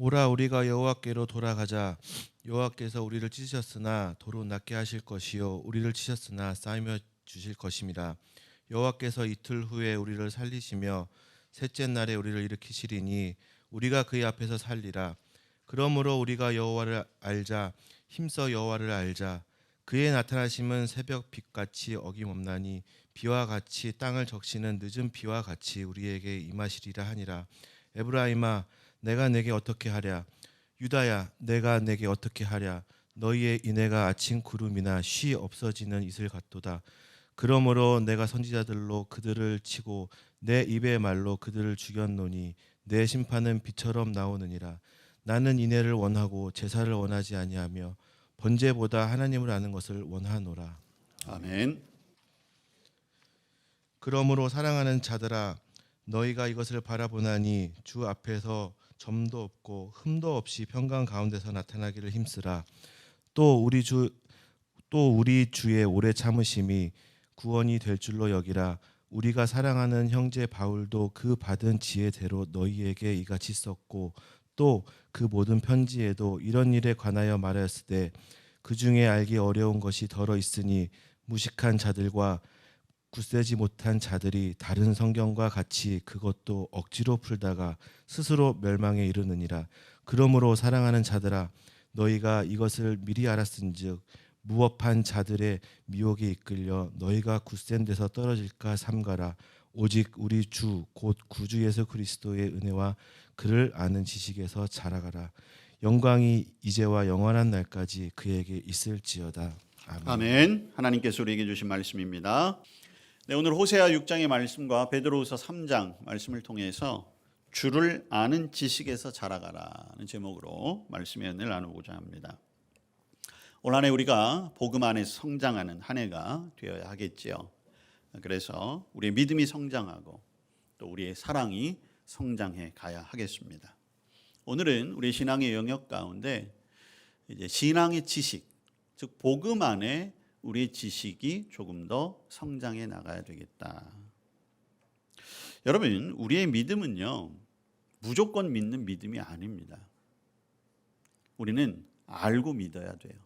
오라 우리가 여호와께로 돌아가자. 여호와께서 우리를 찢으셨으나 도로 낫게 하실 것이요 우리를 치셨으나 쌓이며 주실 것임이라. 여호와께서 이틀 후에 우리를 살리시며 셋째 날에 우리를 일으키시리니 우리가 그의 앞에서 살리라. 그러므로 우리가 여호와를 알자. 힘써 여호와를 알자. 그의 나타나심은 새벽 빛같이 어김없나니 비와 같이 땅을 적시는 늦은 비와 같이 우리에게 임하시리라 하니라. 에브라임아 내가 내게 어떻게 하랴. 유다야 내가 내게 어떻게 하랴. 너희의 인애가 아침 구름이나 쉬 없어지는 이슬 같도다. 그러므로 내가 선지자들로 그들을 치고 내 입의 말로 그들을 죽였노니 내 심판은 비처럼 나오느니라. 나는 인애를 원하고 제사를 원하지 아니하며 번제보다 하나님을 아는 것을 원하노라. 아멘. 그러므로 사랑하는 자들아 너희가 이것을 바라보나니 주 앞에서 점도 없고 흠도 없이 평강 가운데서 나타나기를 힘쓰라. 또 우리 주의 오래 참으심이 구원이 될 줄로 여기라. 우리가 사랑하는 형제 바울도 그 받은 지혜대로 너희에게 이같이 썼고 또 그 모든 편지에도 이런 일에 관하여 말하였으되 그 중에 알기 어려운 것이 더러 있으니 무식한 자들과 굳세지 못한 자들이 다른 성경과 같이 그것도 억지로 풀다가 스스로 멸망에 이르느니라. 그러므로 사랑하는 자들아 너희가 이것을 미리 알았은즉 무업한 자들의 미혹에 이끌려 너희가 굳센 데서 떨어질까 삼가라. 오직 우리 주 곧 구주 예수 그리스도의 은혜와 그를 아는 지식에서 자라가라. 영광이 이제와 영원한 날까지 그에게 있을지어다. 아멘. 아멘. 하나님께서 우리에게 주신 말씀입니다. 네, 오늘 호세아 6장의 말씀과 베드로후서 3장 말씀을 통해서 주를 아는 지식에서 자라가라는 제목으로 말씀의 은혜를 나누고자 합니다. 올 한 해 우리가 복음 안에서 성장하는 한 해가 되어야 하겠지요. 그래서 우리의 믿음이 성장하고 또 우리의 사랑이 성장해 가야 하겠습니다. 오늘은 우리 신앙의 영역 가운데 이제 신앙의 지식, 즉 복음 안에 우리의 지식이 조금 더 성장해 나가야 되겠다. 여러분, 우리의 믿음은요 무조건 믿는 믿음이 아닙니다. 우리는 알고 믿어야 돼요.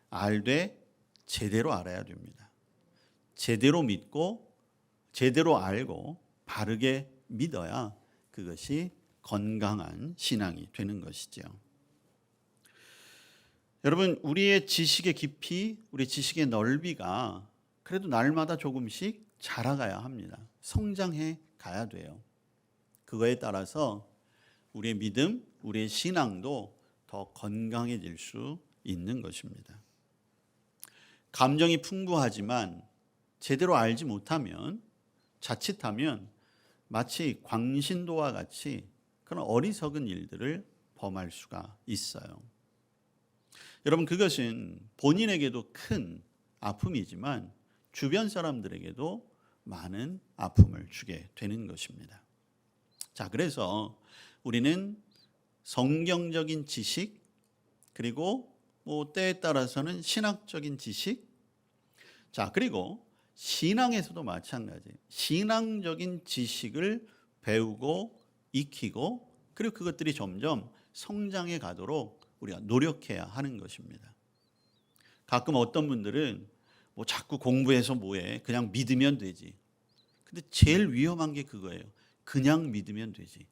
알되 제대로 알아야 됩니다. 제대로 믿고 제대로 알고 바르게 믿어야 그것이 건강한 신앙이 되는 것이죠. 여러분, 우리의 지식의 깊이, 우리 지식의 넓이가 그래도 날마다 조금씩 자라가야 합니다. 성장해 가야 돼요. 그거에 따라서 우리의 믿음, 우리의 신앙도 더 건강해질 수 있는 것입니다. 감정이 풍부하지만 제대로 알지 못하면 자칫하면 마치 광신도와 같이 그런 어리석은 일들을 범할 수가 있어요. 여러분, 그것은 본인에게도 큰 아픔이지만 주변 사람들에게도 많은 아픔을 주게 되는 것입니다. 자, 그래서 우리는 성경적인 지식, 그리고 때에 따라서는 신학적인 지식, 자, 그리고 신앙에서도 마찬가지예요. 신앙적인 지식을 배우고 익히고 그리고 그것들이 점점 성장해 가도록 우리가 노력해야 하는 것입니다. 가끔 어떤 분들은 자꾸 공부해서 뭐해? 그냥 믿으면 되지. 근데 제일 위험한 게 그거예요. 그냥 믿으면 되지.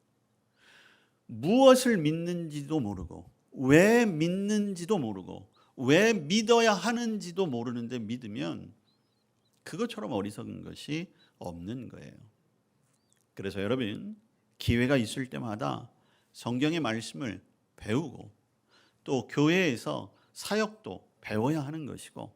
무엇을 믿는지도 모르고 왜 믿는지도 모르고 왜 믿어야 하는지도 모르는데 믿으면 그것처럼 어리석은 것이 없는 거예요. 그래서 여러분, 기회가 있을 때마다 성경의 말씀을 배우고 또 교회에서 사역도 배워야 하는 것이고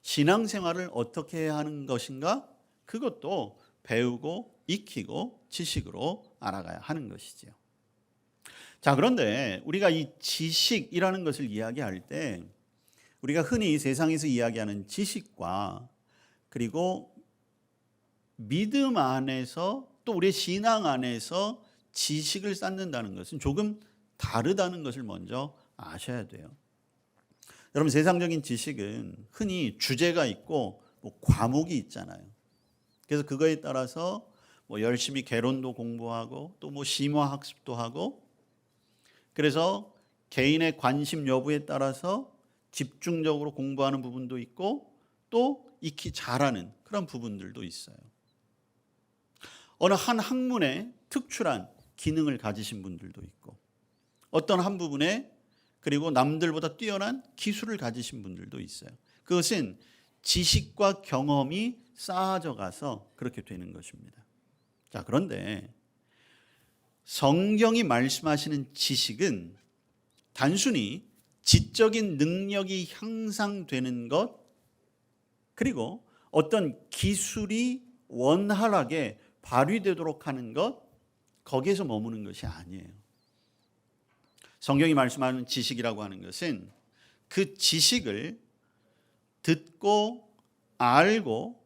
신앙생활을 어떻게 해야 하는 것인가? 그것도 배우고 익히고 지식으로 알아가야 하는 것이지요. 자, 그런데 우리가 이 지식이라는 것을 이야기할 때 우리가 흔히 세상에서 이야기하는 지식과 그리고 믿음 안에서 또 우리의 신앙 안에서 지식을 쌓는다는 것은 조금 다르다는 것을 먼저 아셔야 돼요. 여러분, 세상적인 지식은 흔히 주제가 있고 과목이 있잖아요. 그래서 그거에 따라서 열심히 개론도 공부하고 또 심화학습도 하고 그래서 개인의 관심 여부에 따라서 집중적으로 공부하는 부분도 있고 또 익히 잘하는 그런 부분들도 있어요. 어느 한 학문에 특출한 기능을 가지신 분들도 있고 어떤 한 부분에 그리고 남들보다 뛰어난 기술을 가지신 분들도 있어요. 그것은 지식과 경험이 쌓아져 가서 그렇게 되는 것입니다. 자, 그런데 성경이 말씀하시는 지식은 단순히 지적인 능력이 향상되는 것, 그리고 어떤 기술이 원활하게 발휘되도록 하는 것, 거기에서 머무는 것이 아니에요. 성경이 말씀하는 지식이라고 하는 것은 그 지식을 듣고 알고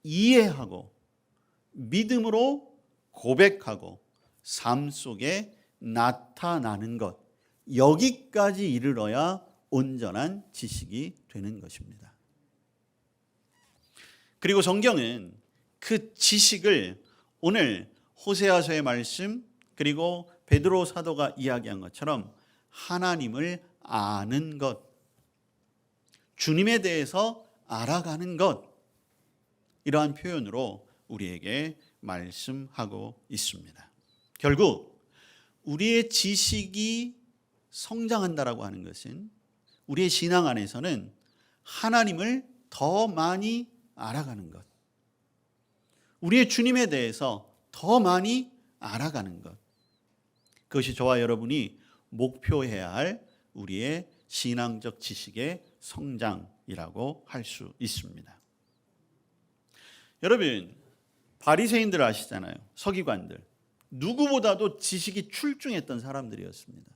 이해하고 믿음으로 고백하고 삶 속에 나타나는 것, 여기까지 이르러야 온전한 지식이 되는 것입니다. 그리고 성경은 그 지식을 오늘 호세아서의 말씀 그리고 베드로 사도가 이야기한 것처럼 하나님을 아는 것, 주님에 대해서 알아가는 것, 이러한 표현으로 우리에게 말씀하고 있습니다. 결국 우리의 지식이 성장한다라고 하는 것은 우리의 신앙 안에서는 하나님을 더 많이 알아가는 것, 우리의 주님에 대해서 더 많이 알아가는 것, 그것이 저와 여러분이 목표해야 할 우리의 신앙적 지식의 성장이라고 할 수 있습니다. 여러분, 바리새인들 아시잖아요. 서기관들. 누구보다도 지식이 출중했던 사람들이었습니다.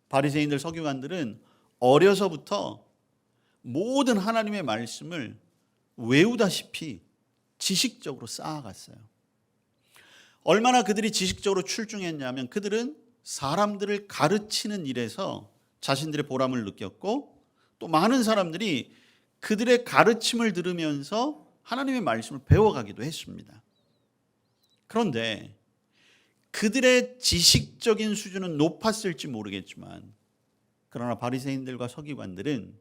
바리새인들, 서기관들은 어려서부터 모든 하나님의 말씀을 외우다시피 지식적으로 쌓아갔어요. 얼마나 그들이 지식적으로 출중했냐면 그들은 사람들을 가르치는 일에서 자신들의 보람을 느꼈고 또 많은 사람들이 그들의 가르침을 들으면서 하나님의 말씀을 배워가기도 했습니다. 그런데 그들의 지식적인 수준은 높았을지 모르겠지만 그러나 바리새인들과 서기관들은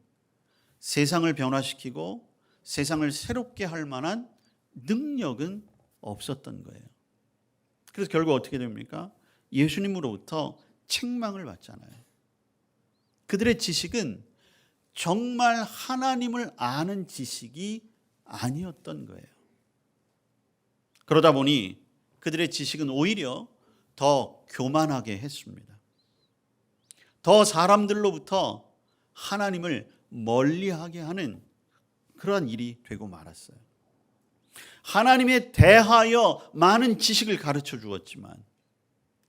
세상을 변화시키고 세상을 새롭게 할 만한 능력은 없었던 거예요. 그래서 결국 어떻게 됩니까? 예수님으로부터 책망을 받잖아요. 그들의 지식은 정말 하나님을 아는 지식이 아니었던 거예요. 그러다 보니 그들의 지식은 오히려 더 교만하게 했습니다. 더 사람들로부터 하나님을 멀리하게 하는 그러한 일이 되고 말았어요. 하나님에 대하여 많은 지식을 가르쳐 주었지만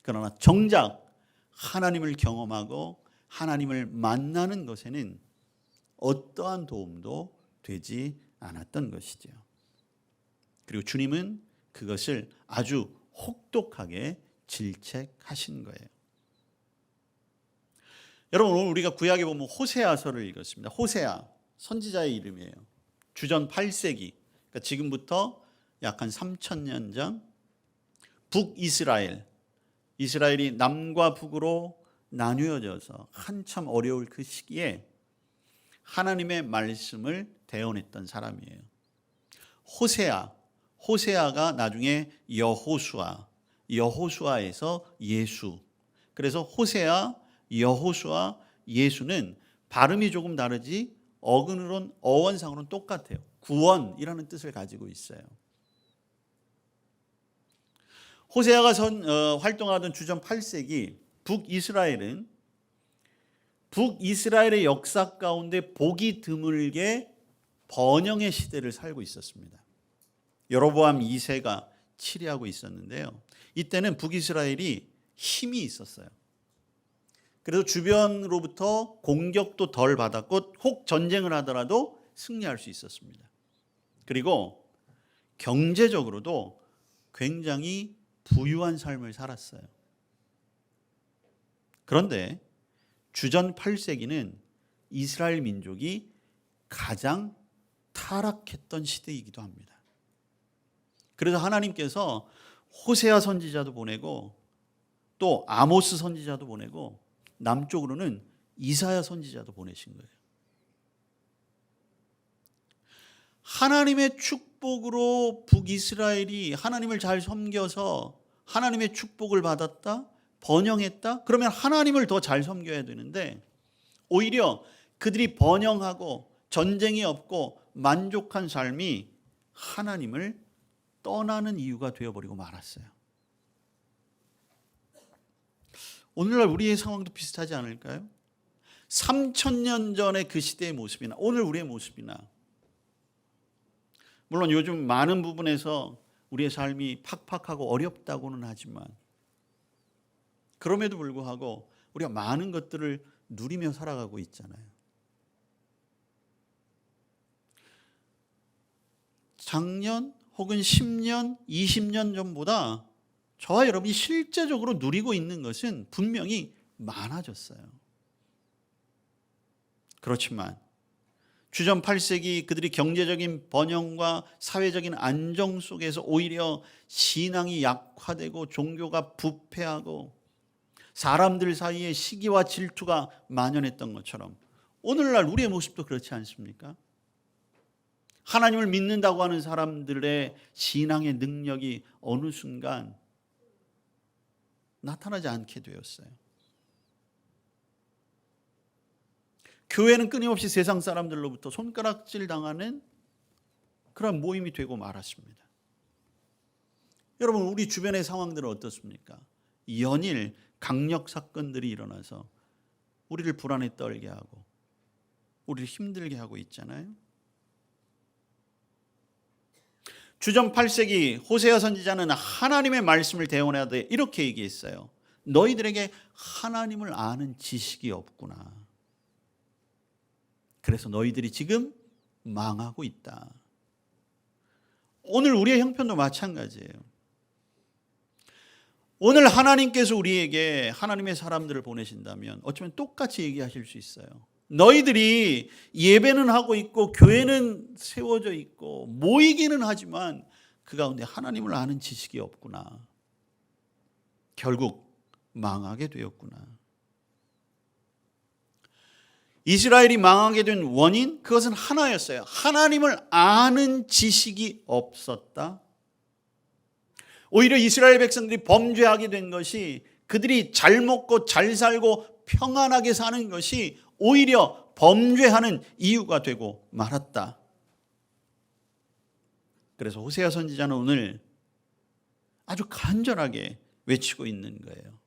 그러나 정작 하나님을 경험하고 하나님을 만나는 것에는 어떠한 도움도 되지 않았던 것이죠. 그리고 주님은 그것을 아주 혹독하게 질책하신 거예요. 여러분, 오늘 우리가 구약에 보면 호세아서를 읽었습니다. 호세아, 선지자의 이름이에요. 주전 8세기, 그러니까 지금부터 약 한 3,000년 전 북이스라엘, 이스라엘이 남과 북으로 나뉘어져서 한참 어려울 그 시기에 하나님의 말씀을 대언했던 사람이에요. 호세아가 나중에 여호수아, 여호수아에서 예수. 그래서 호세아, 여호수아, 예수는 발음이 조금 다르지 어근으로는 어원상으로는 똑같아요. 구원이라는 뜻을 가지고 있어요. 호세아가 활동하던 주전 8세기 북이스라엘은 북이스라엘의 역사 가운데 보기 드물게 번영의 시대를 살고 있었습니다. 여로보암 2세가 치리하고 있었는데요. 이때는 북이스라엘이 힘이 있었어요. 그래서 주변으로부터 공격도 덜 받았고 혹 전쟁을 하더라도 승리할 수 있었습니다. 그리고 경제적으로도 굉장히 부유한 삶을 살았어요. 그런데 주전 8세기는 이스라엘 민족이 가장 타락했던 시대이기도 합니다. 그래서 하나님께서 호세아 선지자도 보내고 또 아모스 선지자도 보내고 남쪽으로는 이사야 선지자도 보내신 거예요. 하나님의 축복으로 북이스라엘이 하나님을 잘 섬겨서 하나님의 축복을 받았다, 번영했다? 그러면 하나님을 더 잘 섬겨야 되는데 오히려 그들이 번영하고 전쟁이 없고 만족한 삶이 하나님을 떠나는 이유가 되어버리고 말았어요. 오늘날 우리의 상황도 비슷하지 않을까요? 3000년 전의 그 시대의 모습이나 오늘 우리의 모습이나, 물론 요즘 많은 부분에서 우리의 삶이 팍팍하고 어렵다고는 하지만 그럼에도 불구하고 우리가 많은 것들을 누리며 살아가고 있잖아요. 작년 혹은 10년, 20년 전보다 저와 여러분이 실제적으로 누리고 있는 것은 분명히 많아졌어요. 그렇지만 주전 8세기 그들이 경제적인 번영과 사회적인 안정 속에서 오히려 신앙이 약화되고 종교가 부패하고 사람들 사이에 시기와 질투가 만연했던 것처럼 오늘날 우리의 모습도 그렇지 않습니까? 하나님을 믿는다고 하는 사람들의 신앙의 능력이 어느 순간 나타나지 않게 되었어요. 교회는 끊임없이 세상 사람들로부터 손가락질 당하는 그런 모임이 되고 말았습니다. 여러분, 우리 주변의 상황들은 어떻습니까? 연일 강력 사건들이 일어나서 우리를 불안에 떨게 하고 우리를 힘들게 하고 있잖아요. 주전 8세기 호세아 선지자는 하나님의 말씀을 대언하되 이렇게 얘기했어요. 너희들에게 하나님을 아는 지식이 없구나. 그래서 너희들이 지금 망하고 있다. 오늘 우리의 형편도 마찬가지예요. 오늘 하나님께서 우리에게 하나님의 사람들을 보내신다면 어쩌면 똑같이 얘기하실 수 있어요. 너희들이 예배는 하고 있고 교회는 세워져 있고 모이기는 하지만 그 가운데 하나님을 아는 지식이 없구나. 결국 망하게 되었구나. 이스라엘이 망하게 된 원인, 그것은 하나였어요. 하나님을 아는 지식이 없었다. 오히려 이스라엘 백성들이 범죄하게 된 것이 그들이 잘 먹고 잘 살고 평안하게 사는 것이 오히려 범죄하는 이유가 되고 말았다. 그래서 호세아 선지자는 오늘 아주 간절하게 외치고 있는 거예요.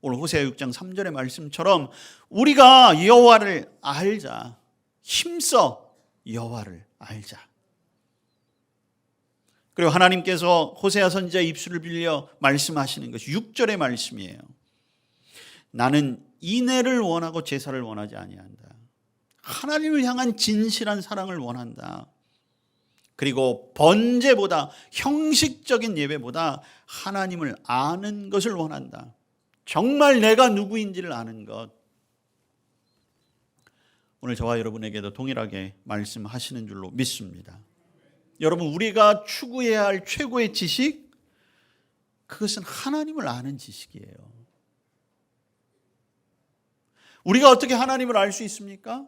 오늘 호세아 6장 3절의 말씀처럼 우리가 여호와를 알자. 힘써 여호와를 알자. 그리고 하나님께서 호세아 선지자의 입술을 빌려 말씀하시는 것이 6절의 말씀이에요. 나는 인애를 원하고 제사를 원하지 아니한다. 하나님을 향한 진실한 사랑을 원한다. 그리고 번제보다, 형식적인 예배보다 하나님을 아는 것을 원한다. 정말 내가 누구인지를 아는 것. 오늘 저와 여러분에게도 동일하게 말씀하시는 줄로 믿습니다. 여러분, 우리가 추구해야 할 최고의 지식, 그것은 하나님을 아는 지식이에요. 우리가 어떻게 하나님을 알 수 있습니까?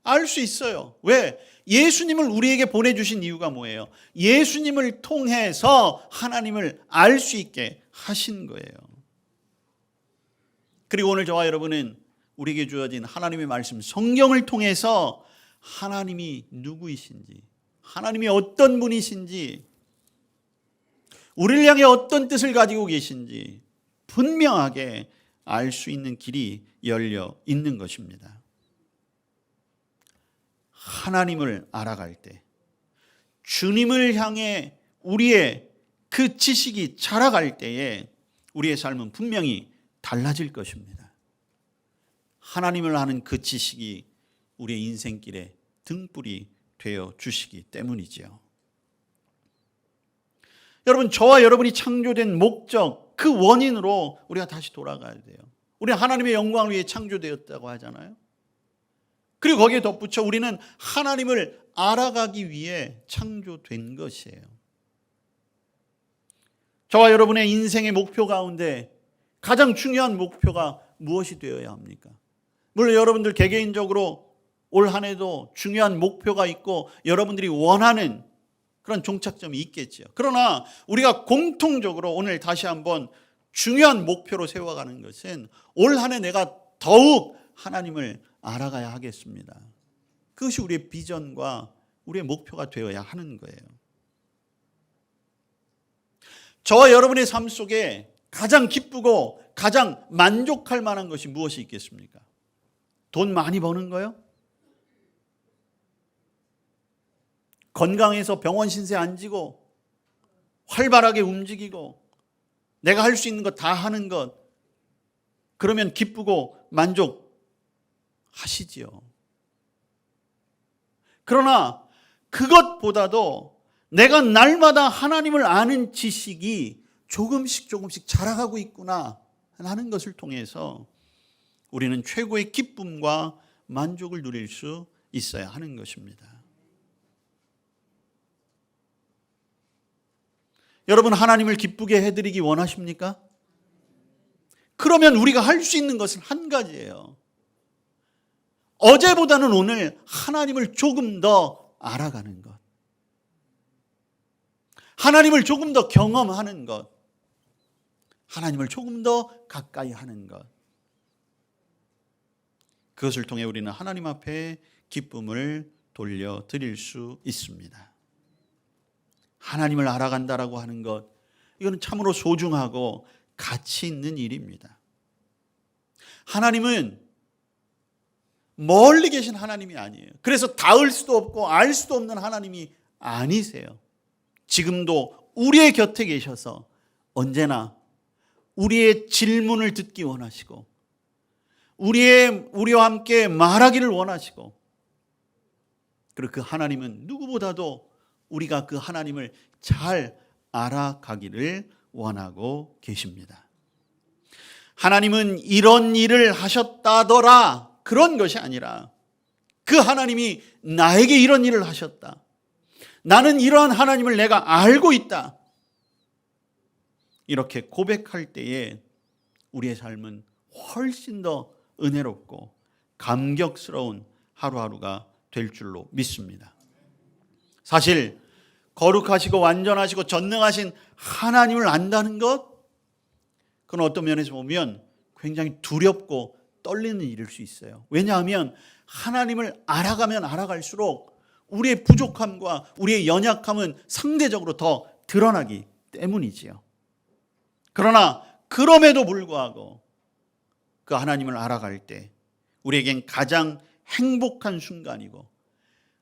알 수 있어요. 왜? 예수님을 우리에게 보내주신 이유가 뭐예요? 예수님을 통해서 하나님을 알 수 있게 하신 거예요. 그리고 오늘 저와 여러분은 우리에게 주어진 하나님의 말씀, 성경을 통해서 하나님이 누구이신지, 하나님이 어떤 분이신지, 우리를 향해 어떤 뜻을 가지고 계신지 분명하게 알 수 있는 길이 열려 있는 것입니다. 하나님을 알아갈 때, 주님을 향해 우리의 그 지식이 자라갈 때에 우리의 삶은 분명히 달라질 것입니다. 하나님을 아는 그 지식이 우리의 인생길에 등불이 되어 주시기 때문이지요. 여러분, 저와 여러분이 창조된 목적, 그 원인으로 우리가 다시 돌아가야 돼요. 우리는 하나님의 영광을 위해 창조되었다고 하잖아요. 그리고 거기에 덧붙여 우리는 하나님을 알아가기 위해 창조된 것이에요. 저와 여러분의 인생의 목표 가운데 가장 중요한 목표가 무엇이 되어야 합니까? 물론 여러분들 개개인적으로 올 한 해도 중요한 목표가 있고 여러분들이 원하는 그런 종착점이 있겠죠. 그러나 우리가 공통적으로 오늘 다시 한번 중요한 목표로 세워가는 것은 올 한 해 내가 더욱 하나님을 알아가야 하겠습니다. 그것이 우리의 비전과 우리의 목표가 되어야 하는 거예요. 저와 여러분의 삶 속에 가장 기쁘고 가장 만족할 만한 것이 무엇이 있겠습니까? 돈 많이 버는 거요? 건강해서 병원 신세 안 지고 활발하게 움직이고 내가 할 수 있는 것 다 하는 것, 그러면 기쁘고 만족하시지요. 그러나 그것보다도 내가 날마다 하나님을 아는 지식이 조금씩 자라가고 있구나 하는 것을 통해서 우리는 최고의 기쁨과 만족을 누릴 수 있어야 하는 것입니다. 여러분, 하나님을 기쁘게 해드리기 원하십니까? 그러면 우리가 할 수 있는 것은 한 가지예요. 어제보다는 오늘 하나님을 조금 더 알아가는 것, 하나님을 조금 더 경험하는 것, 하나님을 조금 더 가까이 하는 것, 그것을 통해 우리는 하나님 앞에 기쁨을 돌려드릴 수 있습니다. 하나님을 알아간다라고 하는 것, 이거는 참으로 소중하고 가치 있는 일입니다. 하나님은 멀리 계신 하나님이 아니에요. 그래서 닿을 수도 없고 알 수도 없는 하나님이 아니세요. 지금도 우리의 곁에 계셔서 언제나 우리의 질문을 듣기 원하시고 우리와 함께 말하기를 원하시고, 그리고 그 하나님은 누구보다도 우리가 그 하나님을 잘 알아가기를 원하고 계십니다. 하나님은 이런 일을 하셨다더라 그런 것이 아니라 그 하나님이 나에게 이런 일을 하셨다, 나는 이러한 하나님을 내가 알고 있다, 이렇게 고백할 때에 우리의 삶은 훨씬 더 은혜롭고 감격스러운 하루하루가 될 줄로 믿습니다. 사실 거룩하시고 완전하시고 전능하신 하나님을 안다는 것, 그건 어떤 면에서 보면 굉장히 두렵고 떨리는 일일 수 있어요. 왜냐하면 하나님을 알아가면 알아갈수록 우리의 부족함과 우리의 연약함은 상대적으로 더 드러나기 때문이지요. 그러나 그럼에도 불구하고 그 하나님을 알아갈 때 우리에겐 가장 행복한 순간이고,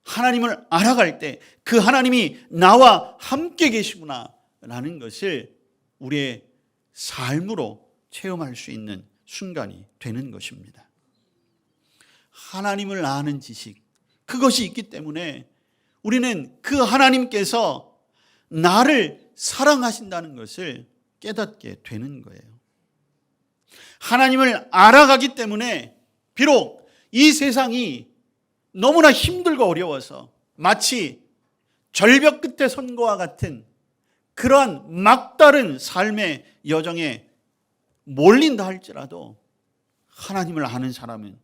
하나님을 알아갈 때 그 하나님이 나와 함께 계시구나 라는 것을 우리의 삶으로 체험할 수 있는 순간이 되는 것입니다. 하나님을 아는 지식, 그것이 있기 때문에 우리는 그 하나님께서 나를 사랑하신다는 것을 깨닫게 되는 거예요. 하나님을 알아가기 때문에 비록 이 세상이 너무나 힘들고 어려워서 마치 절벽 끝에 선 것과 같은 그러한 막다른 삶의 여정에 몰린다 할지라도 하나님을 아는 사람은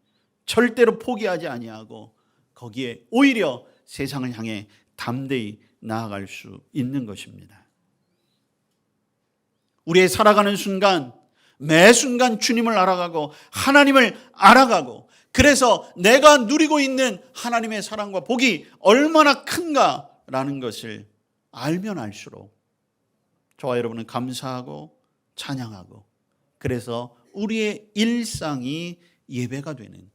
절대로 포기하지 아니하고 거기에 오히려 세상을 향해 담대히 나아갈 수 있는 것입니다. 우리의 살아가는 순간, 매 순간 주님을 알아가고 하나님을 알아가고, 그래서 내가 누리고 있는 하나님의 사랑과 복이 얼마나 큰가라는 것을 알면 알수록 저와 여러분은 감사하고 찬양하고, 그래서 우리의 일상이 예배가 되는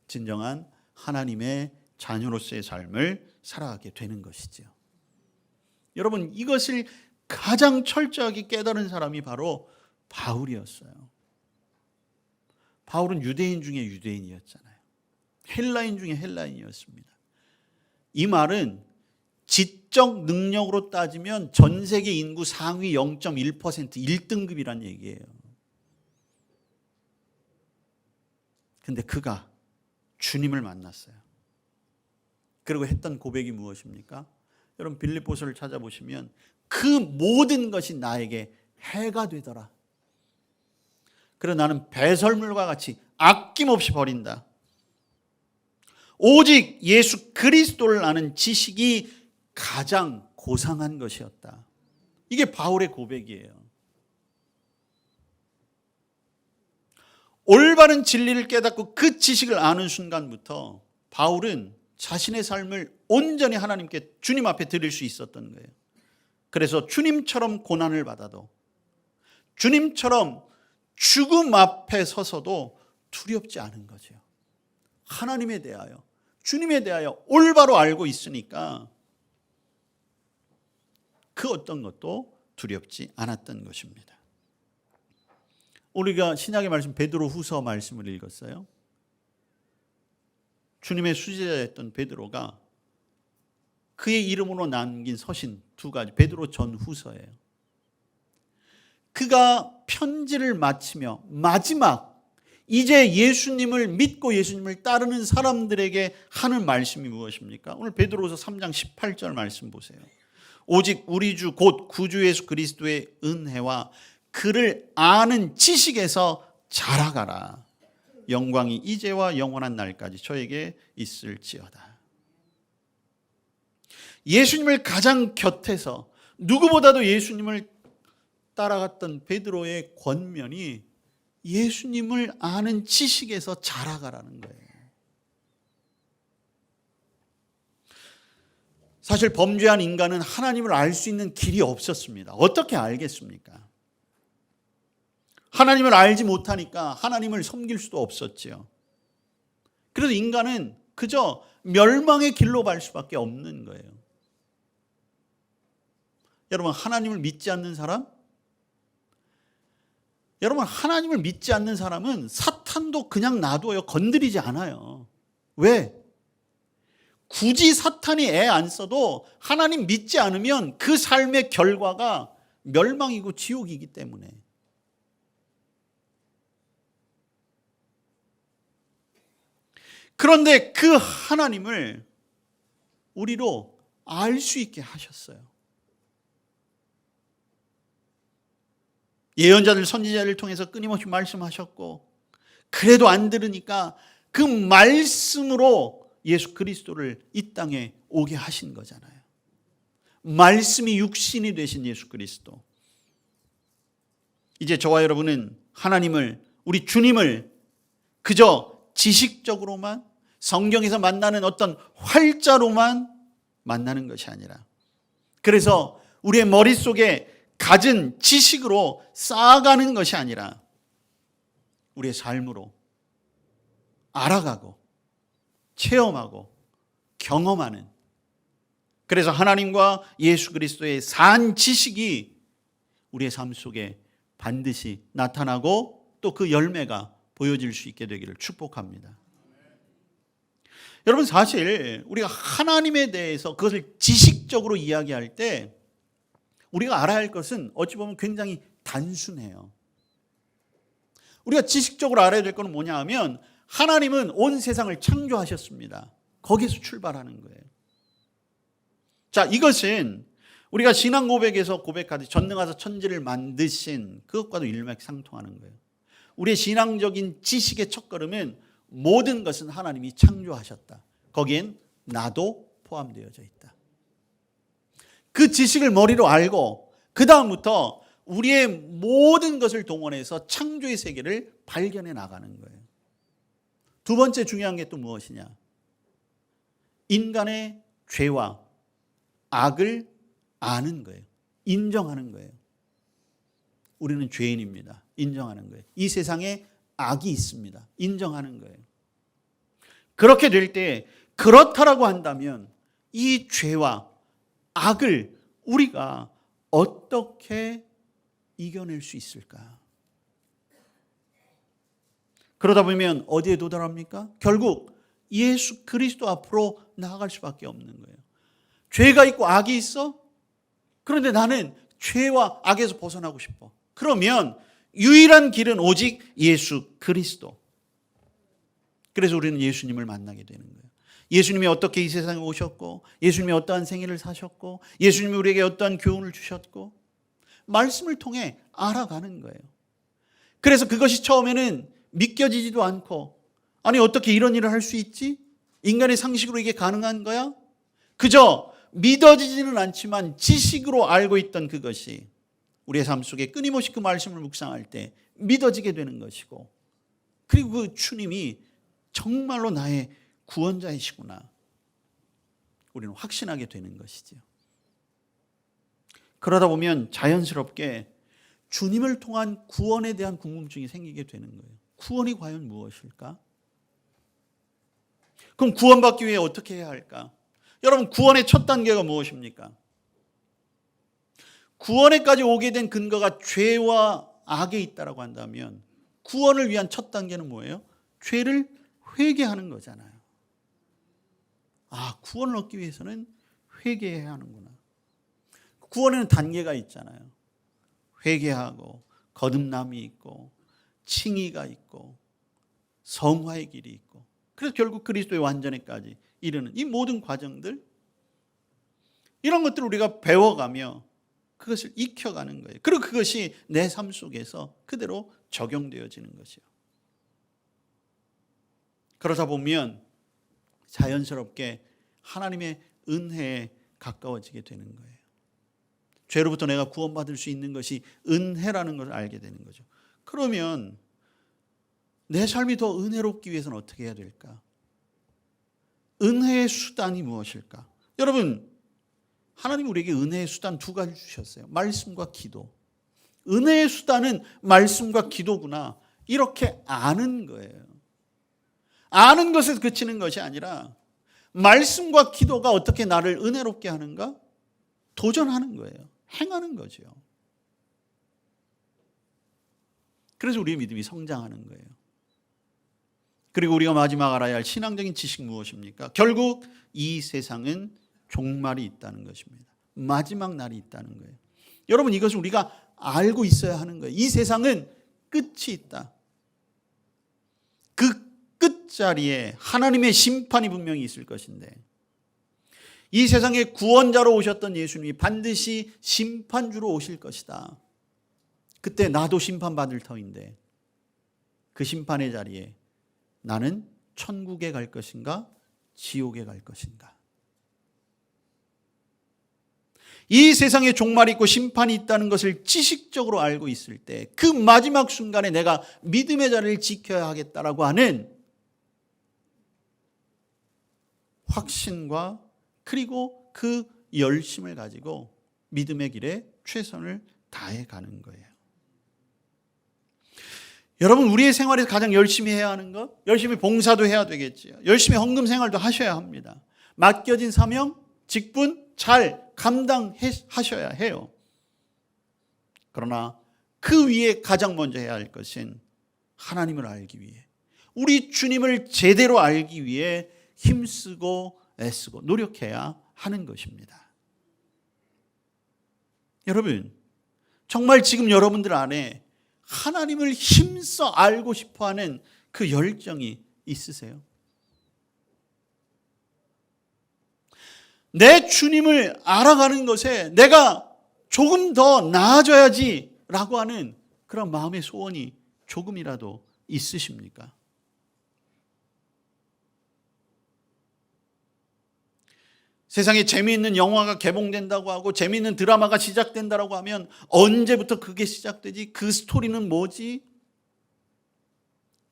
진정한 하나님의 자녀로서의 삶을 살아가게 되는 것이죠. 여러분, 이것을 가장 철저하게 깨달은 사람이 바로 바울이었어요. 바울은 유대인 중에 유대인이었잖아요. 헬라인 중에 헬라인이었습니다. 이 말은 지적 능력으로 따지면 전 세계 인구 상위 0.1% 1등급이란 얘기예요. 근데 그가 주님을 만났어요. 그리고 했던 고백이 무엇입니까? 여러분, 빌립보서를 찾아보시면 그 모든 것이 나에게 해가 되더라. 그래서 나는 배설물과 같이 아낌없이 버린다. 오직 예수 그리스도를 아는 지식이 가장 고상한 것이었다. 이게 바울의 고백이에요. 올바른 진리를 깨닫고 그 지식을 아는 순간부터 바울은 자신의 삶을 온전히 하나님께 주님 앞에 드릴 수 있었던 거예요. 그래서 주님처럼 고난을 받아도, 주님처럼 죽음 앞에 서서도 두렵지 않은 거죠. 하나님에 대하여, 주님에 대하여 올바로 알고 있으니까 그 어떤 것도 두렵지 않았던 것입니다. 우리가 신약의 말씀 베드로 후서 말씀을 읽었어요. 주님의 수제자였던 베드로가 그의 이름으로 남긴 서신 2가지, 베드로 전 후서예요. 그가 편지를 마치며 마지막 이제 예수님을 믿고 예수님을 따르는 사람들에게 하는 말씀이 무엇입니까? 오늘 베드로후서 3장 18절 말씀 보세요. 오직 우리 주 곧 구주 예수 그리스도의 은혜와 그를 아는 지식에서 자라가라. 영광이 이제와 영원한 날까지 저에게 있을지어다. 예수님을 가장 곁에서 누구보다도 예수님을 따라갔던 베드로의 권면이 예수님을 아는 지식에서 자라가라는 거예요. 사실 범죄한 인간은 하나님을 알 수 있는 길이 없었습니다. 어떻게 알겠습니까? 하나님을 알지 못하니까 하나님을 섬길 수도 없었지요. 그래서 인간은 그저 멸망의 길로 갈 수밖에 없는 거예요. 여러분, 하나님을 믿지 않는 사람? 여러분, 하나님을 믿지 않는 사람은 사탄도 그냥 놔둬요. 건드리지 않아요. 왜? 굳이 사탄이 애 안 써도 하나님 믿지 않으면 그 삶의 결과가 멸망이고 지옥이기 때문에. 그런데 그 하나님을 우리로 알 수 있게 하셨어요. 예언자들, 선지자를 통해서 끊임없이 말씀하셨고, 그래도 안 들으니까 그 말씀으로 예수 그리스도를 이 땅에 오게 하신 거잖아요. 말씀이 육신이 되신 예수 그리스도. 이제 저와 여러분은 하나님을, 우리 주님을 그저 지식적으로만, 성경에서 만나는 어떤 활자로만 만나는 것이 아니라, 그래서 우리의 머릿속에 가진 지식으로 쌓아가는 것이 아니라 우리의 삶으로 알아가고 체험하고 경험하는, 그래서 하나님과 예수 그리스도의 산 지식이 우리의 삶 속에 반드시 나타나고 또 그 열매가 보여질 수 있게 되기를 축복합니다. 여러분, 사실 우리가 하나님에 대해서 그것을 지식적으로 이야기할 때 우리가 알아야 할 것은 어찌 보면 굉장히 단순해요. 우리가 지식적으로 알아야 될 것은 뭐냐 하면, 하나님은 온 세상을 창조하셨습니다. 거기서 출발하는 거예요. 자, 이것은 우리가 신앙 고백에서 고백하듯이 전능하사 천지를 만드신 그것과도 일맥상통하는 거예요. 우리의 신앙적인 지식의 첫걸음은 모든 것은 하나님이 창조하셨다. 거기엔 나도 포함되어져 있다. 그 지식을 머리로 알고 그 다음부터 우리의 모든 것을 동원해서 창조의 세계를 발견해 나가는 거예요. 두 번째 중요한 게 또 무엇이냐? 인간의 죄와 악을 아는 거예요. 인정하는 거예요. 우리는 죄인입니다. 인정하는 거예요. 이 세상에 악이 있습니다. 인정하는 거예요. 그렇게 될 때 그렇다라고 한다면 이 죄와 악을 우리가 어떻게 이겨낼 수 있을까? 그러다 보면 어디에 도달합니까? 결국 예수 그리스도 앞으로 나아갈 수밖에 없는 거예요. 죄가 있고 악이 있어? 그런데 나는 죄와 악에서 벗어나고 싶어. 그러면 유일한 길은 오직 예수 그리스도. 그래서 우리는 예수님을 만나게 되는 거예요. 예수님이 어떻게 이 세상에 오셨고, 예수님이 어떠한 생애를 사셨고, 예수님이 우리에게 어떠한 교훈을 주셨고, 말씀을 통해 알아가는 거예요. 그래서 그것이 처음에는 믿겨지지도 않고, 아니 어떻게 이런 일을 할 수 있지? 인간의 상식으로 이게 가능한 거야? 그저 믿어지지는 않지만 지식으로 알고 있던 그것이 우리의 삶 속에 끊임없이 그 말씀을 묵상할 때 믿어지게 되는 것이고, 그리고 그 주님이 정말로 나의 구원자이시구나 우리는 확신하게 되는 것이죠. 그러다 보면 자연스럽게 주님을 통한 구원에 대한 궁금증이 생기게 되는 거예요. 구원이 과연 무엇일까? 그럼 구원받기 위해 어떻게 해야 할까? 여러분, 구원의 첫 단계가 무엇입니까? 구원에까지 오게 된 근거가 죄와 악에 있다라고 한다면 구원을 위한 첫 단계는 뭐예요? 죄를 회개하는 거잖아요. 아, 구원을 얻기 위해서는 회개해야 하는구나. 구원에는 단계가 있잖아요. 회개하고 거듭남이 있고 칭의가 있고 성화의 길이 있고, 그래서 결국 그리스도의 완전에까지 이르는 이 모든 과정들, 이런 것들을 우리가 배워가며 그것을 익혀가는 거예요. 그리고 그것이 내 삶 속에서 그대로 적용되어지는 것이요. 그러다 보면 자연스럽게 하나님의 은혜에 가까워지게 되는 거예요. 죄로부터 내가 구원받을 수 있는 것이 은혜라는 것을 알게 되는 거죠. 그러면 내 삶이 더 은혜롭기 위해서는 어떻게 해야 될까? 은혜의 수단이 무엇일까? 여러분, 하나님 우리에게 은혜의 수단 두 가지 주셨어요. 말씀과 기도. 은혜의 수단은 말씀과 기도구나, 이렇게 아는 거예요. 아는 것에서 그치는 것이 아니라 말씀과 기도가 어떻게 나를 은혜롭게 하는가? 도전하는 거예요. 행하는 거죠. 그래서 우리의 믿음이 성장하는 거예요. 그리고 우리가 마지막 알아야 할 신앙적인 지식 무엇입니까? 결국 이 세상은 종말이 있다는 것입니다. 마지막 날이 있다는 거예요. 여러분, 이것을 우리가 알고 있어야 하는 거예요. 이 세상은 끝이 있다. 그 끝자리에 하나님의 심판이 분명히 있을 것인데, 이 세상에 구원자로 오셨던 예수님이 반드시 심판주로 오실 것이다. 그때 나도 심판받을 터인데 그 심판의 자리에 나는 천국에 갈 것인가 지옥에 갈 것인가. 이 세상에 종말이 있고 심판이 있다는 것을 지식적으로 알고 있을 때 그 마지막 순간에 내가 믿음의 자리를 지켜야 하겠다라고 하는 확신과 그리고 그 열심을 가지고 믿음의 길에 최선을 다해 가는 거예요. 여러분, 우리의 생활에서 가장 열심히 해야 하는 것, 열심히 봉사도 해야 되겠지요. 열심히 헌금 생활도 하셔야 합니다. 맡겨진 사명, 직분 잘 감당하셔야 해요. 그러나 그 위에 가장 먼저 해야 할 것은 하나님을 알기 위해, 우리 주님을 제대로 알기 위해 힘쓰고 애쓰고 노력해야 하는 것입니다. 여러분, 정말 지금 여러분들 안에 하나님을 힘써 알고 싶어하는 그 열정이 있으세요? 내 주님을 알아가는 것에 내가 조금 더 나아져야지라고 하는 그런 마음의 소원이 조금이라도 있으십니까? 세상에 재미있는 영화가 개봉된다고 하고 재미있는 드라마가 시작된다고 하면 언제부터 그게 시작되지? 그 스토리는 뭐지?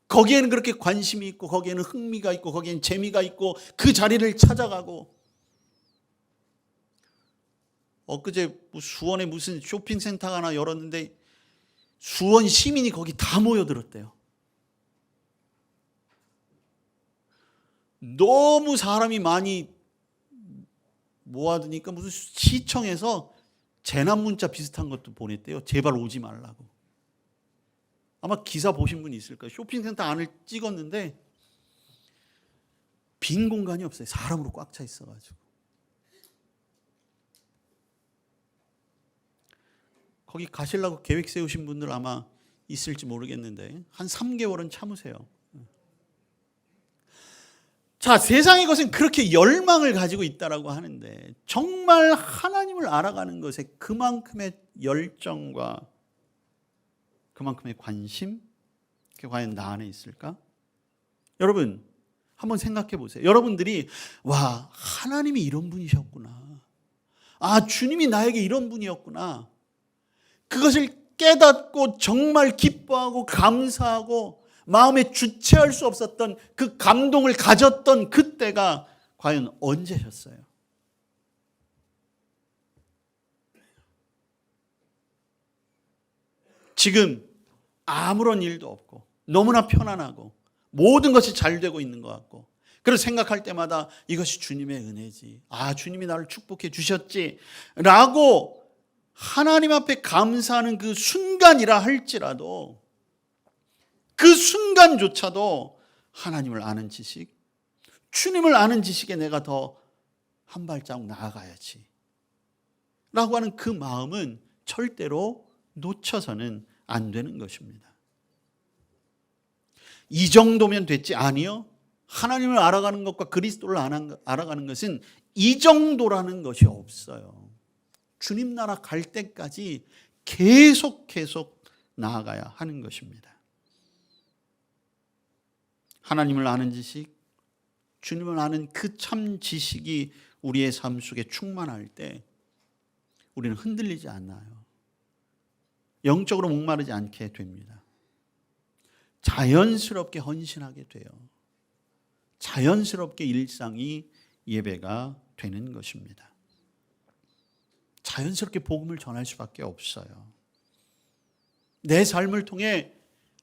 거기에는 그렇게 관심이 있고 거기에는 흥미가 있고 거기에는 재미가 있고 그 자리를 찾아가고, 엊그제 수원에 무슨 쇼핑센터가 하나 열었는데 수원 시민이 거기 다 모여들었대요. 너무 사람이 많이 모아두니까 무슨 시청에서 재난 문자 비슷한 것도 보냈대요. 제발 오지 말라고. 아마 기사 보신 분 있을 거예요. 쇼핑센터 안을 찍었는데 빈 공간이 없어요. 사람으로 꽉 차 있어가지고. 거기 가시려고 계획 세우신 분들 아마 있을지 모르겠는데 한 3개월은 참으세요. 자, 세상의 것은 그렇게 열망을 가지고 있다라고 하는데 정말 하나님을 알아가는 것에 그만큼의 열정과 그만큼의 관심, 그게 과연 나 안에 있을까? 여러분 한번 생각해 보세요. 여러분들이 와, 하나님이 이런 분이셨구나. 아, 주님이 나에게 이런 분이었구나. 그것을 깨닫고 정말 기뻐하고 감사하고 마음에 주체할 수 없었던 그 감동을 가졌던 그때가 과연 언제셨어요? 지금 아무런 일도 없고 너무나 편안하고 모든 것이 잘 되고 있는 것 같고, 그래서 생각할 때마다 이것이 주님의 은혜지, 아, 주님이 나를 축복해 주셨지 라고 하나님 앞에 감사하는 그 순간이라 할지라도, 그 순간조차도 하나님을 아는 지식, 주님을 아는 지식에 내가 더 한 발자국 나아가야지 라고 하는 그 마음은 절대로 놓쳐서는 안 되는 것입니다. 이 정도면 됐지? 아니요. 하나님을 알아가는 것과 그리스도를 알아가는 것은 이 정도라는 것이 없어요. 주님 나라 갈 때까지 계속 나아가야 하는 것입니다. 하나님을 아는 지식, 주님을 아는 그 참 지식이 우리의 삶 속에 충만할 때 우리는 흔들리지 않아요. 영적으로 목마르지 않게 됩니다. 자연스럽게 헌신하게 돼요. 자연스럽게 일상이 예배가 되는 것입니다. 자연스럽게 복음을 전할 수밖에 없어요. 내 삶을 통해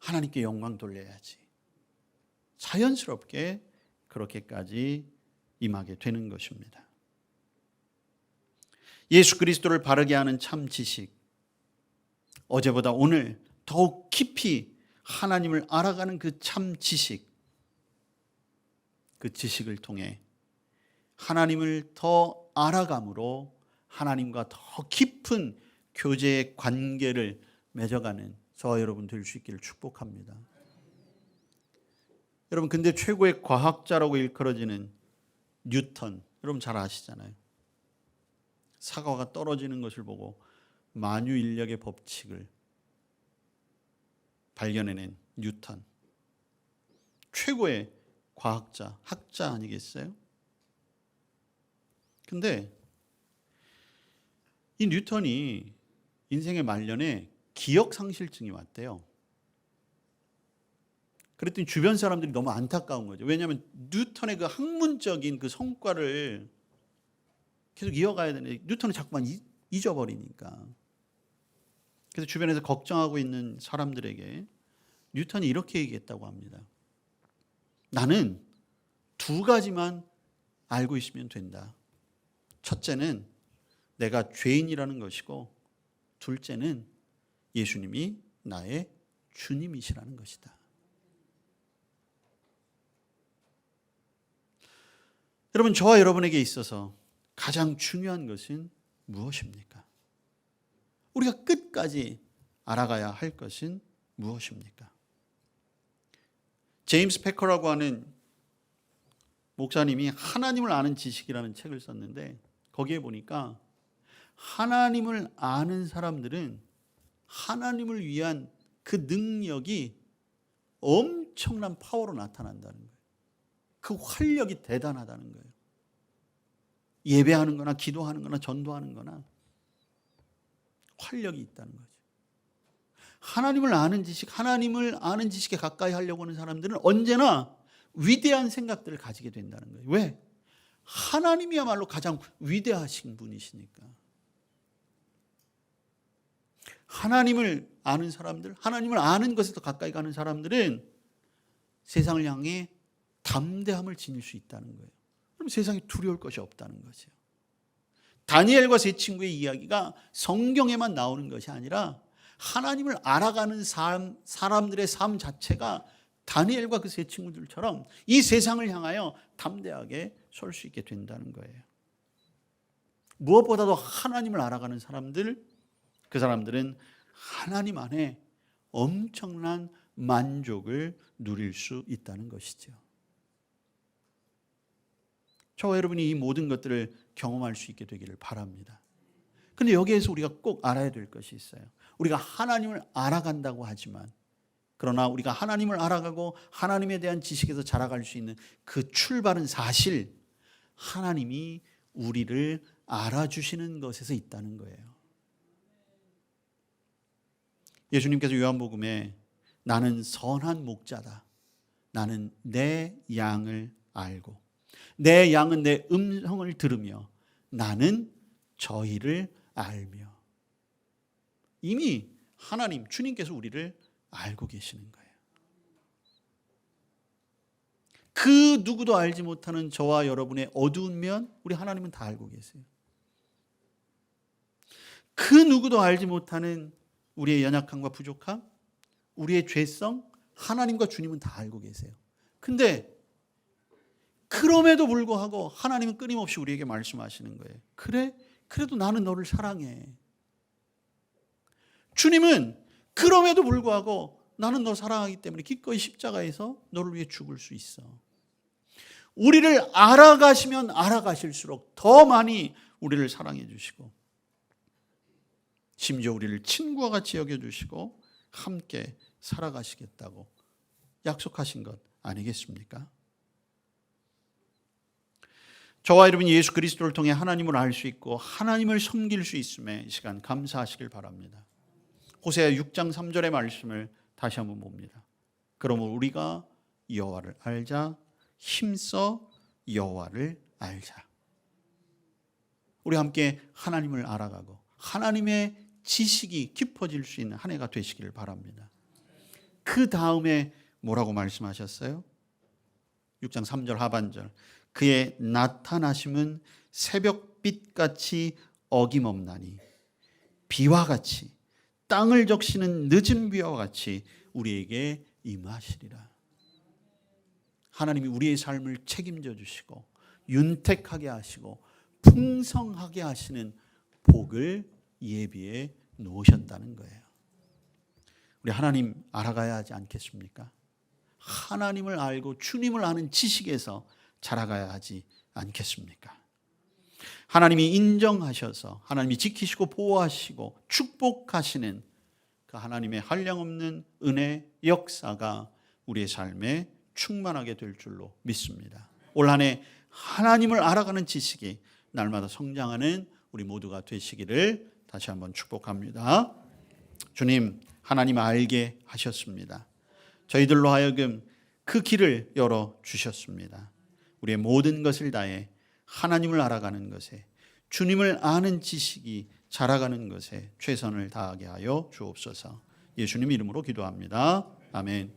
하나님께 영광 돌려야지. 자연스럽게 그렇게까지 임하게 되는 것입니다. 예수 그리스도를 바르게 하는 참 지식, 어제보다 오늘 더욱 깊이 하나님을 알아가는 그 참 지식, 그 지식을 통해 하나님을 더 알아감으로 하나님과 더 깊은 교제의 관계를 맺어가는 저와 여러분 될 수 있기를 축복합니다. 여러분, 근데 최고의 과학자라고 일컬어지는 뉴턴, 여러분 잘 아시잖아요. 사과가 떨어지는 것을 보고 만유인력의 법칙을 발견해낸 뉴턴, 최고의 과학자, 학자 아니겠어요? 근데 이 뉴턴이 인생의 말년에 기억상실증이 왔대요. 그랬더니 주변 사람들이 너무 안타까운 거죠. 왜냐하면 뉴턴의 그 학문적인 그 성과를 계속 이어가야 되는데 뉴턴은 자꾸만 잊어버리니까. 그래서 주변에서 걱정하고 있는 사람들에게 뉴턴이 이렇게 얘기했다고 합니다. 나는 두 가지만 알고 있으면 된다. 첫째는 내가 죄인이라는 것이고, 둘째는 예수님이 나의 주님이시라는 것이다. 여러분, 저와 여러분에게 있어서 가장 중요한 것은 무엇입니까? 우리가 끝까지 알아가야 할 것은 무엇입니까? 제임스 패커라고 하는 목사님이 하나님을 아는 지식이라는 책을 썼는데, 거기에 보니까 하나님을 아는 사람들은 하나님을 위한 그 능력이 엄청난 파워로 나타난다는 거예요. 그 활력이 대단하다는 거예요. 예배하는 거나 기도하는 거나 전도하는 거나 활력이 있다는 거죠. 하나님을 아는 지식, 하나님을 아는 지식에 가까이 하려고 하는 사람들은 언제나 위대한 생각들을 가지게 된다는 거예요. 왜? 하나님이야말로 가장 위대하신 분이시니까. 하나님을 아는 사람들, 하나님을 아는 것에 더 가까이 가는 사람들은 세상을 향해 담대함을 지닐 수 있다는 거예요. 그럼 세상에 두려울 것이 없다는 거죠. 다니엘과 세 친구의 이야기가 성경에만 나오는 것이 아니라 하나님을 알아가는 사람들의 삶 자체가 다니엘과 그 세 친구들처럼 이 세상을 향하여 담대하게 설 수 있게 된다는 거예요. 무엇보다도 하나님을 알아가는 사람들, 그 사람들은 하나님 안에 엄청난 만족을 누릴 수 있다는 것이죠. 저와 여러분이 이 모든 것들을 경험할 수 있게 되기를 바랍니다. 그런데 여기에서 우리가 꼭 알아야 될 것이 있어요. 우리가 하나님을 알아간다고 하지만, 그러나 우리가 하나님을 알아가고 하나님에 대한 지식에서 자라갈 수 있는 그 출발은 사실 하나님이 우리를 알아주시는 것에서 있다는 거예요. 예수님께서 요한복음에 나는 선한 목자다, 나는 내 양을 알고 내 양은 내 음성을 들으며 나는 저희를 알며, 이미 하나님 주님께서 우리를 알고 계시는 거예요. 그 누구도 알지 못하는 저와 여러분의 어두운 면 우리 하나님은 다 알고 계세요. 그 누구도 알지 못하는 우리의 연약함과 부족함, 우리의 죄성, 하나님과 주님은 다 알고 계세요. 근데 그럼에도 불구하고 하나님은 끊임없이 우리에게 말씀하시는 거예요. 그래? 그래도 나는 너를 사랑해. 주님은 그럼에도 불구하고 나는 너 사랑하기 때문에 기꺼이 십자가에서 너를 위해 죽을 수 있어. 우리를 알아가시면 알아가실수록 더 많이 우리를 사랑해 주시고, 심지어 우리를 친구와 같이 여겨주시고 함께 살아가시겠다고 약속하신 것 아니겠습니까? 저와 여러분이 예수 그리스도를 통해 하나님을 알 수 있고 하나님을 섬길 수 있음에 이 시간 감사하시길 바랍니다. 호세아 6장 3절의 말씀을 다시 한번 봅니다. 그러므로 우리가 여호와를 알자, 힘써 여호와를 알자. 우리 함께 하나님을 알아가고 하나님의 지식이 깊어질 수 있는 한 해가 되시기를 바랍니다. 그 다음에 뭐라고 말씀하셨어요? 6장 3절 하반절, 그의 나타나심은 새벽빛같이 어김없나니 비와 같이 땅을 적시는 늦은 비와 같이 우리에게 임하시리라. 하나님이 우리의 삶을 책임져 주시고 윤택하게 하시고 풍성하게 하시는 복을 예비해 놓으셨다는 거예요. 우리 하나님 알아가야 하지 않겠습니까? 하나님을 알고 주님을 아는 지식에서 자라가야 하지 않겠습니까? 하나님이 인정하셔서 하나님이 지키시고 보호하시고 축복하시는 그 하나님의 한량없는 은혜 역사가 우리의 삶에 충만하게 될 줄로 믿습니다. 올 한 해 하나님을 알아가는 지식이 날마다 성장하는 우리 모두가 되시기를 다시 한번 축복합니다. 주님, 하나님 알게 하셨습니다. 저희들로 하여금 그 길을 열어주셨습니다. 우리의 모든 것을 다해 하나님을 알아가는 것에, 주님을 아는 지식이 자라가는 것에 최선을 다하게 하여 주옵소서. 예수님 이름으로 기도합니다. 아멘.